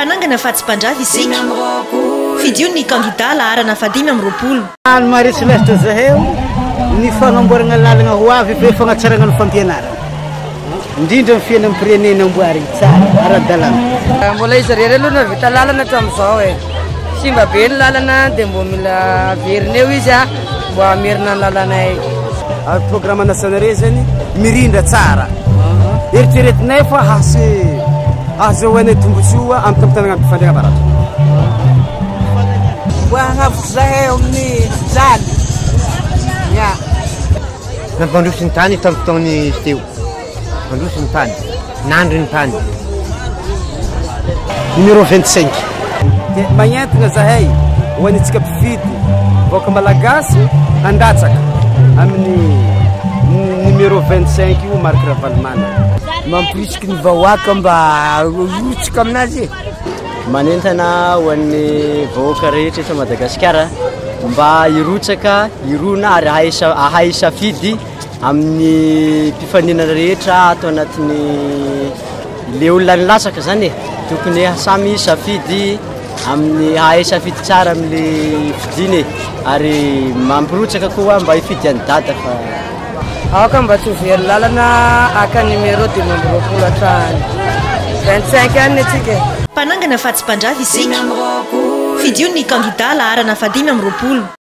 Panangana fatsipandravy isika. Fidio ny candidat laharana 520. Any Marisy Lestre zahay ny fagnamboarana lalagna ho avy be fagnatsarana ny fampianarana. Indrindra ny fiainan'ny pirenena amboary tsara ara-dalàna. Mbola izy rery aloha navita lalana hatramin'izao e. Simba be ny lalana dia mbo mila verina eo izy mbo amerina ny lalanay. Ary programme nationale zany mirindra tsara. Eritreretinay fa azahoanay tombotsoa amin'ny tampon-tanagna ampifandragna baratra. Mbo hagnavotra zahay amin'ny jaly. Ya. Nampandroso ny tany tamin'ny fotoanany izy teo. Mandroso ny tany, nandry ny tany. Numéro 25. Dia magnentana zahay ho antsika mpividy vaoaka malagasy andatsaka amin'ny numéro 25 io Marc Ravalmana. Mampirisika ny vahoaka mba rotsika aminazy. Manentana ho an'ny vahoaka rehetra eto Madagasikara mba hirotsaka, hirona ary ahay safidy amin'ny mpifaninana rehetra atao anatin'ny le olona nilatsaka zany e. Tokony samy safidy amin'ny ahay safidy tsara amin'le fidiny ary mampirotsaka koa mba hifidy any dada fa aoka mba tsy ho very lalana aka numéro 20 hatrany 25 any atsika. Panangana fatsipandravy isika. Fidio ny candidat laharana 520.